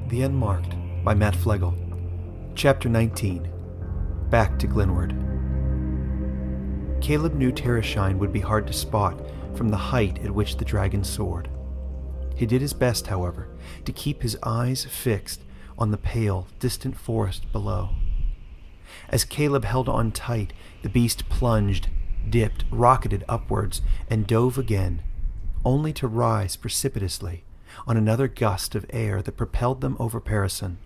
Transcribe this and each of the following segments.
The Unmarked by Matt Fleagle. Chapter 19. Back to Glinward. Kaleb knew Terrashine would be hard to spot from the height at which the dragon soared. He did his best, however, to keep his eyes fixed on the pale, distant forest below. As Kaleb held on tight, the beast plunged, dipped, rocketed upwards, and dove again, only to rise precipitously on another gust of air that propelled them over Parison.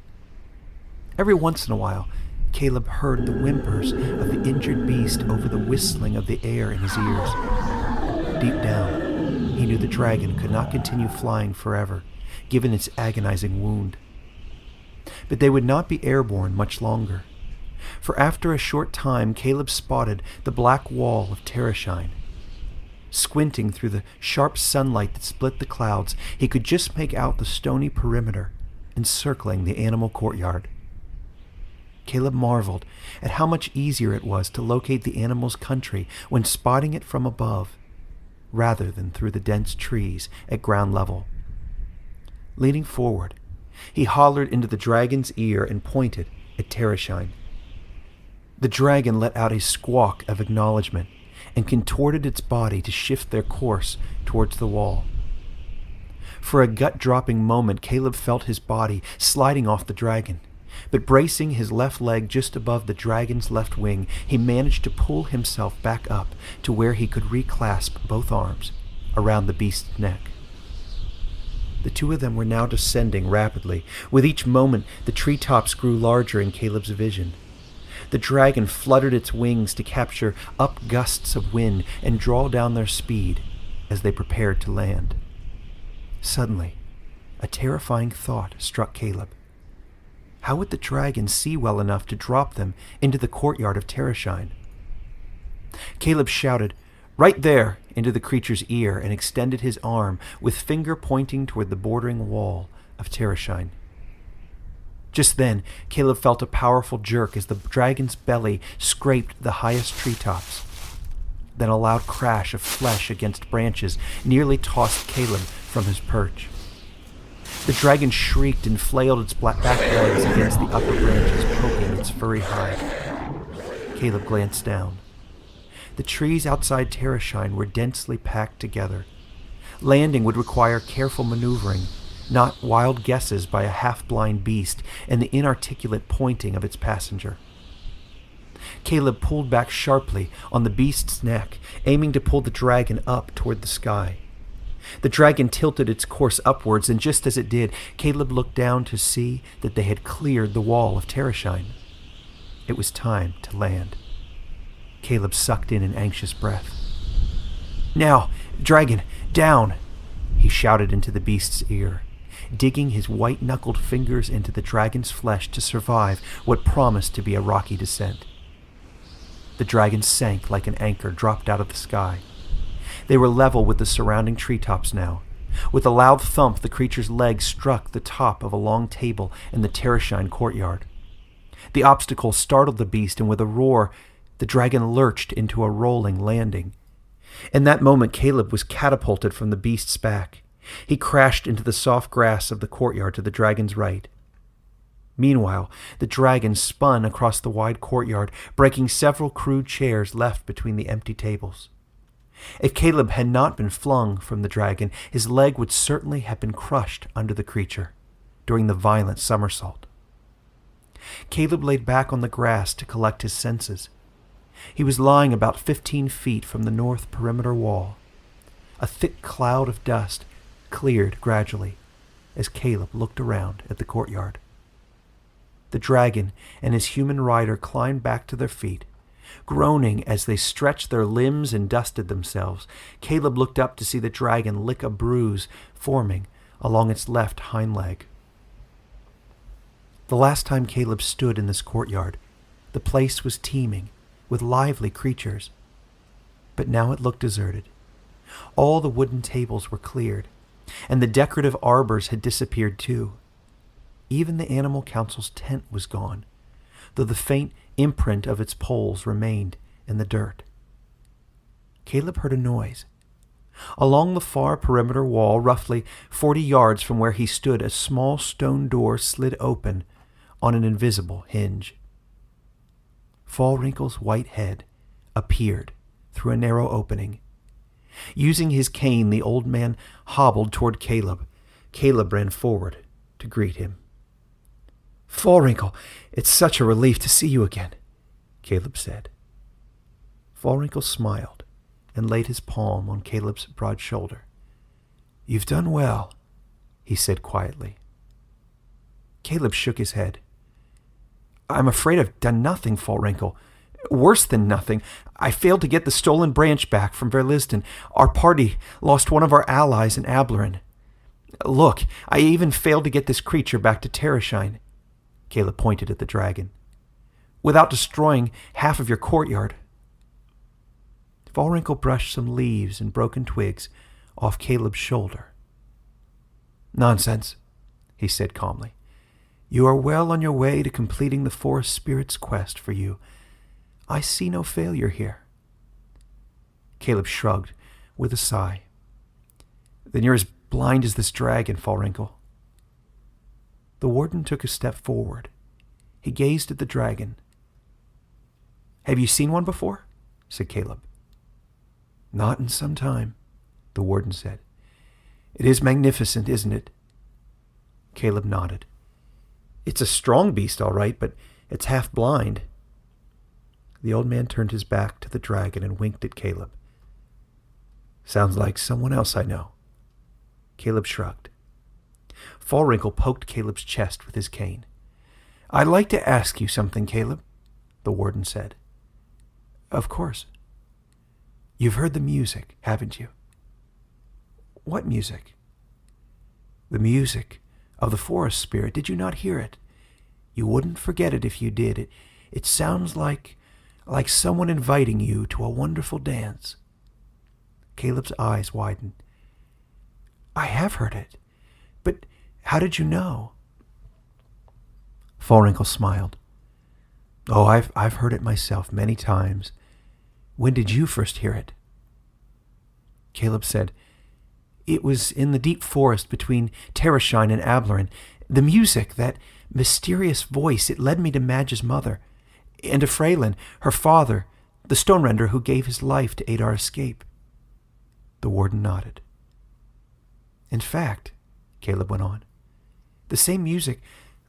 Every once in a while, Kaleb heard the whimpers of the injured beast over the whistling of the air in his ears. Deep down, he knew the dragon could not continue flying forever, given its agonizing wound. But they would not be airborne much longer, for after a short time Kaleb spotted the black wall of Terrashine. Squinting through the sharp sunlight that split the clouds, he could just make out the stony perimeter encircling the animal courtyard. Kaleb marveled at how much easier it was to locate the animal's country when spotting it from above, rather than through the dense trees at ground level. Leaning forward, he hollered into the dragon's ear and pointed at Terrashine. The dragon let out a squawk of acknowledgement and contorted its body to shift their course towards the wall. For a gut-dropping moment, Kaleb felt his body sliding off the dragon, but bracing his left leg just above the dragon's left wing, he managed to pull himself back up to where he could reclasp both arms around the beast's neck. The two of them were now descending rapidly. With each moment, the treetops grew larger in Kaleb's vision. The dragon fluttered its wings to capture up gusts of wind and draw down their speed as they prepared to land. Suddenly, a terrifying thought struck Kaleb. How would the dragon see well enough to drop them into the courtyard of Terrashine? Kaleb shouted, "Right there!" into the creature's ear and extended his arm with finger pointing toward the bordering wall of Terrashine. Just then, Kaleb felt a powerful jerk as the dragon's belly scraped the highest treetops. Then a loud crash of flesh against branches nearly tossed Kaleb from his perch. The dragon shrieked and flailed its back legs against the upper branches, poking its furry hide. Kaleb glanced down. The trees outside Terrashine were densely packed together. Landing would require careful maneuvering, not wild guesses by a half-blind beast and the inarticulate pointing of its passenger. Kaleb pulled back sharply on the beast's neck, aiming to pull the dragon up toward the sky. The dragon tilted its course upwards, and just as it did, Kaleb looked down to see that they had cleared the wall of Terrashine. It was time to land. Kaleb sucked in an anxious breath. "Now, dragon, down!" he shouted into the beast's ear, digging his white-knuckled fingers into the dragon's flesh to survive what promised to be a rocky descent. The dragon sank like an anchor dropped out of the sky. They were level with the surrounding treetops now. With a loud thump, the creature's legs struck the top of a long table in the Terrashine courtyard. The obstacle startled the beast, and with a roar, the dragon lurched into a rolling landing. In that moment, Kaleb was catapulted from the beast's back. He crashed into the soft grass of the courtyard to the dragon's right. Meanwhile, the dragon spun across the wide courtyard, breaking several crude chairs left between the empty tables. If Kaleb had not been flung from the dragon, his leg would certainly have been crushed under the creature during the violent somersault. Kaleb laid back on the grass to collect his senses. He was lying about 15 feet from the north perimeter wall. A thick cloud of dust cleared gradually as Kaleb looked around at the courtyard. The dragon and his human rider climbed back to their feet. Groaning as they stretched their limbs and dusted themselves, Kaleb looked up to see the dragon lick a bruise forming along its left hind leg. The last time Kaleb stood in this courtyard, the place was teeming with lively creatures. But now it looked deserted. All the wooden tables were cleared, and the decorative arbors had disappeared too. Even the animal council's tent was gone, though the faint imprint of its poles remained in the dirt. Kaleb heard a noise. Along the far perimeter wall, roughly 40 yards from where he stood, a small stone door slid open on an invisible hinge. Fallwrinkle's white head appeared through a narrow opening. Using his cane, the old man hobbled toward Kaleb. Kaleb ran forward to greet him. "Fallwrinkle, it's such a relief to see you again," Kaleb said. Fallwrinkle smiled and laid his palm on Kaleb's broad shoulder. "You've done well," he said quietly. Kaleb shook his head. "I'm afraid I've done nothing, Fallwrinkle. Worse than nothing. I failed to get the stolen branch back from Verlisden. Our party lost one of our allies in Ablerin. Look, I even failed to get this creature back to Terrashine." Kaleb pointed at the dragon. "Without destroying half of your courtyard." Fallwrinkle brushed some leaves and broken twigs off Kaleb's shoulder. "Nonsense," he said calmly. "You are well on your way to completing the forest spirit's quest for you. I see no failure here." Kaleb shrugged with a sigh. "Then you're as blind as this dragon, Fallwrinkle." The warden took a step forward. He gazed at the dragon. "Have you seen one before?" said Kaleb. "Not in some time," the warden said. "It is magnificent, isn't it?" Kaleb nodded. "It's a strong beast, all right, but it's half blind." The old man turned his back to the dragon and winked at Kaleb. "Sounds like someone else I know." Kaleb shrugged. Fallwrinkle poked Kaleb's chest with his cane. "I'd like to ask you something, Kaleb," the warden said. "Of course." "You've heard the music, haven't you?" "What music?" "The music of the forest spirit. Did you not hear it? You wouldn't forget it if you did. It sounds like someone inviting you to a wonderful dance." Kaleb's eyes widened. "I have heard it, but how did you know?" Fallwrinkle smiled. "Oh, I've heard it myself many times. When did you first hear it?" Kaleb said, "It was in the deep forest between Terrashine and Ablerin. The music, that mysterious voice, it led me to Madge's mother, and to Freylin, her father, the stonerender who gave his life to aid our escape." The warden nodded. "In fact," Kaleb went on, "the same music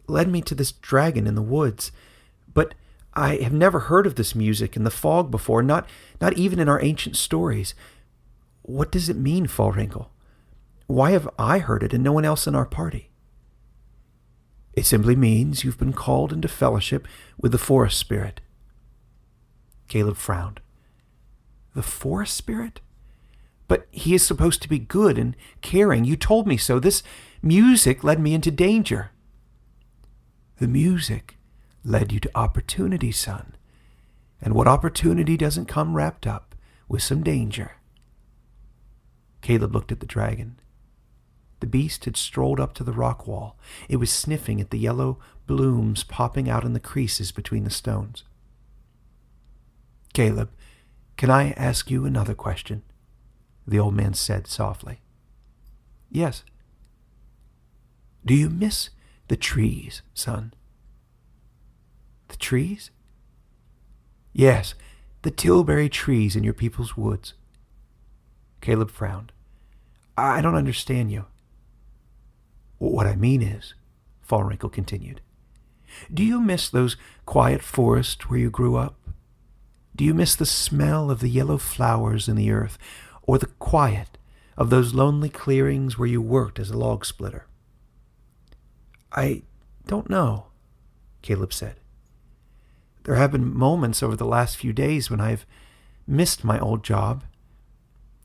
led me to this dragon in the woods. But I have never heard of this music in the fog before, not even in our ancient stories. What does it mean, Fallwrinkle? Why have I heard it and no one else in our party?" "It simply means you've been called into fellowship with the forest spirit." Kaleb frowned. "The forest spirit? But he is supposed to be good and caring. You told me so. This music led me into danger." "The music led you to opportunity, son. And what opportunity doesn't come wrapped up with some danger?" Kaleb looked at the dragon. The beast had strolled up to the rock wall. It was sniffing at the yellow blooms popping out in the creases between the stones. "Kaleb, can I ask you another question?" the old man said softly. "Yes." "Do you miss the trees, son?" "The trees?" "Yes, the tilbury trees in your people's woods." Kaleb frowned. "I don't understand you." "What I mean is," Fallwrinkle continued, "do you miss those quiet forests where you grew up? Do you miss the smell of the yellow flowers in the earth, or the quiet of those lonely clearings where you worked as a log splitter?" "I don't know," Kaleb said. "There have been moments over the last few days when I've missed my old job,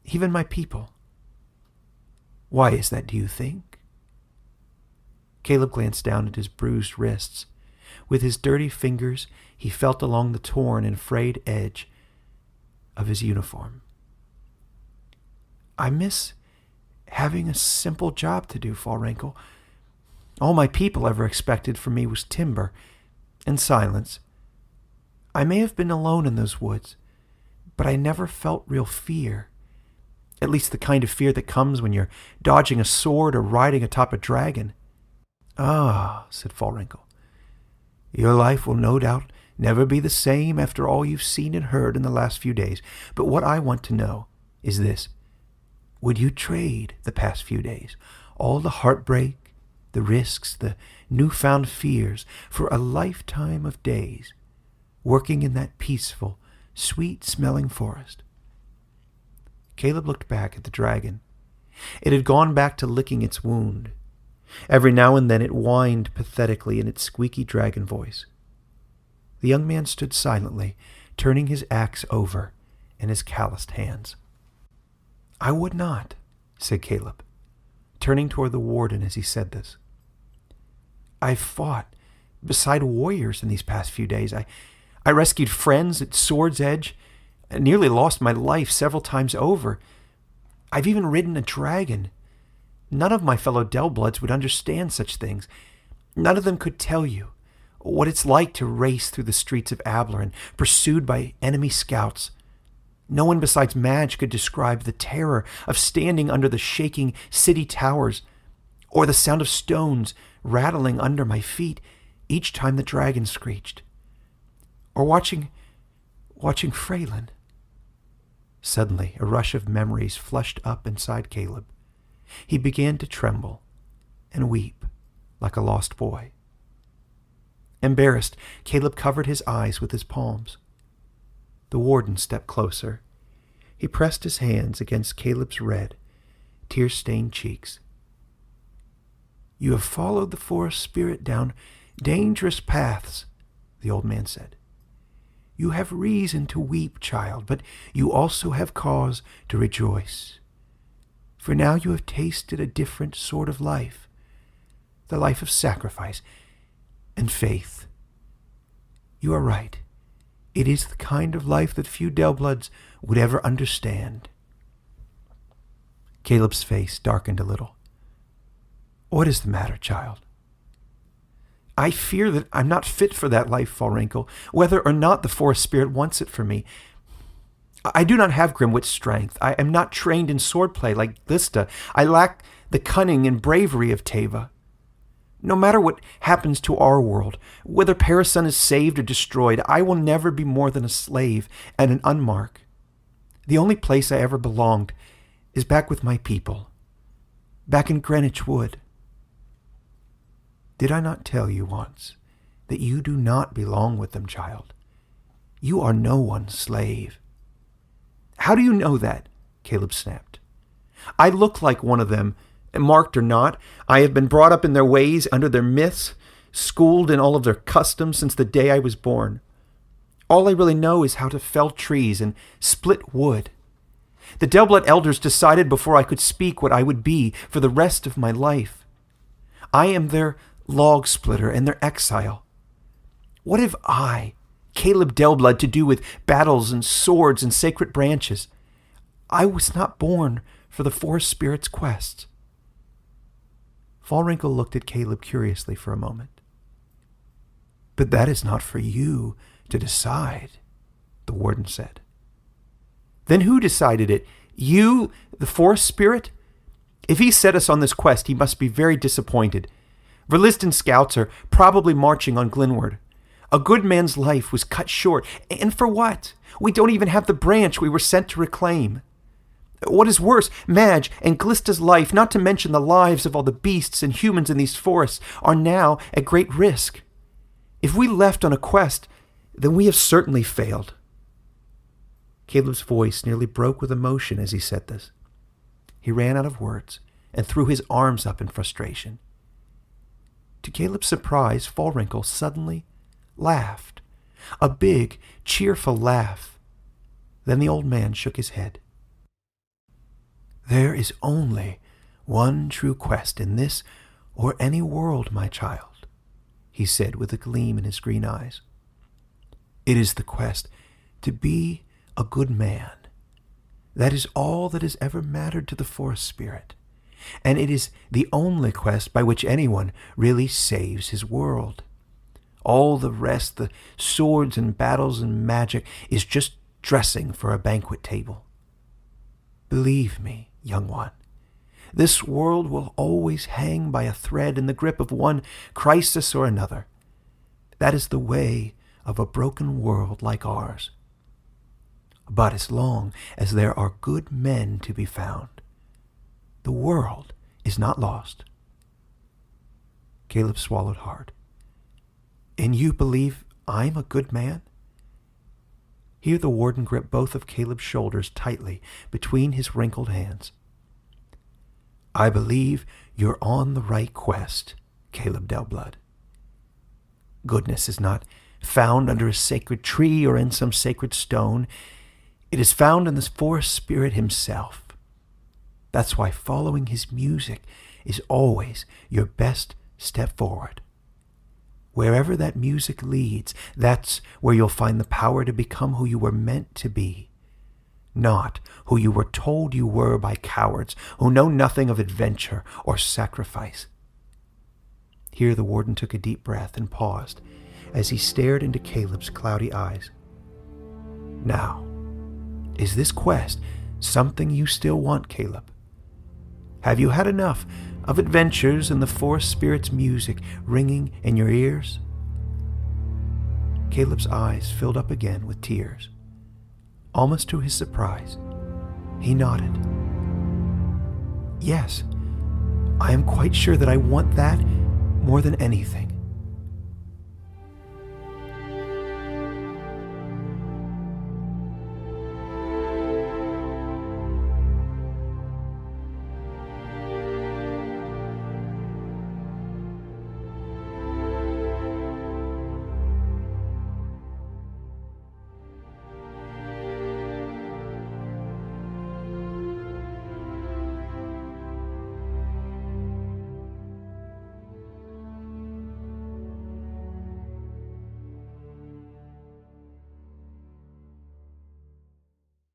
even my people." "Why is that, do you think?" Kaleb glanced down at his bruised wrists. With his dirty fingers, he felt along the torn and frayed edge of his uniform. "I miss having a simple job to do, Fallwrinkle. All my people ever expected from me was timber and silence. I may have been alone in those woods, but I never felt real fear. At least the kind of fear that comes when you're dodging a sword or riding atop a dragon." "Ah," said Fallwrinkle, "your life will no doubt never be the same after all you've seen and heard in the last few days. But what I want to know is this. Would you trade the past few days, all the heartbreak, the risks, the newfound fears, for a lifetime of days working in that peaceful, sweet-smelling forest?" Kaleb looked back at the dragon. It had gone back to licking its wound. Every now and then it whined pathetically in its squeaky dragon voice. The young man stood silently, turning his axe over in his calloused hands. "I would not," said Kaleb, turning toward the warden as he said this. "I've fought beside warriors in these past few days. I rescued friends at sword's edge. I nearly lost my life several times over. I've even ridden a dragon. None of my fellow Dellbloods would understand such things. None of them could tell you what it's like to race through the streets of Ablerin, pursued by enemy scouts. No one besides Madge could describe the terror of standing under the shaking city towers, or the sound of stones rattling under my feet each time the dragon screeched, or watching Freylin." Suddenly, a rush of memories flushed up inside Kaleb. He began to tremble and weep like a lost boy. Embarrassed, Kaleb covered his eyes with his palms. The warden stepped closer. He pressed his hands against Kaleb's red, tear-stained cheeks. "You have followed the forest spirit down dangerous paths," the old man said. "You have reason to weep, child, but you also have cause to rejoice. For now you have tasted a different sort of life, the life of sacrifice and faith. You are right. It is the kind of life that few Dellbloods would ever understand." Kaleb's face darkened a little. "What is the matter, child?" "I fear that I'm not fit for that life, Fallwrinkle, whether or not the forest spirit wants it for me. I do not have Grimwit's strength. I am not trained in swordplay like Lista. I lack the cunning and bravery of Teva. No matter what happens to our world, whether Parasun is saved or destroyed, I will never be more than a slave and an unmark. The only place I ever belonged is back with my people, back in Greenwich Wood. Did I not tell you once that you do not belong with them, child? You are no one's slave." "How do you know that?" Kaleb snapped. "I look like one of them, marked or not. I have been brought up in their ways, under their myths, schooled in all of their customs since the day I was born. All I really know is how to fell trees and split wood. The Dellblood elders decided before I could speak what I would be for the rest of my life. I am their log splitter and their exile. What have I, Kaleb Dellblood, to do with battles and swords and sacred branches? I was not born for the forest spirit's quest." Fallwrinkle looked at Kaleb curiously for a moment. "But that is not for you to decide," the warden said. "Then who decided it? You, the forest spirit? If he set us on this quest, he must be very disappointed. Verliston scouts are probably marching on Glinward. A good man's life was cut short. And for what? We don't even have the branch we were sent to reclaim. What is worse, Madge and Glista's life, not to mention the lives of all the beasts and humans in these forests, are now at great risk. If we left on a quest, then we have certainly failed." Kaleb's voice nearly broke with emotion as he said this. He ran out of words and threw his arms up in frustration. To Kaleb's surprise, Fallwrinkle suddenly laughed, a big, cheerful laugh. Then the old man shook his head. "There is only one true quest in this or any world, my child," he said with a gleam in his green eyes. "It is the quest to be a good man. That is all that has ever mattered to the forest spirit, and it is the only quest by which anyone really saves his world. All the rest, the swords and battles and magic, is just dressing for a banquet table." Believe me, young one, this world will always hang by a thread in the grip of one crisis or another. That is the way of a broken world like ours. But as long as there are good men to be found, the world is not lost. Kaleb swallowed hard. And you believe I'm a good man? Here the warden gripped both of Kaleb's shoulders tightly between his wrinkled hands. I believe you're on the right quest, Kaleb Dellblood. Goodness is not found under a sacred tree or in some sacred stone. It is found in the forest spirit himself. That's why following his music is always your best step forward. Wherever that music leads, that's where you'll find the power to become who you were meant to be, not who you were told you were by cowards who know nothing of adventure or sacrifice. Here the warden took a deep breath and paused as he stared into Kaleb's cloudy eyes. Now, is this quest something you still want, Kaleb? Have you had enough of adventures and the forest spirit's music ringing in your ears? Kaleb's eyes filled up again with tears. Almost to his surprise, he nodded. Yes, I am quite sure that I want that more than anything.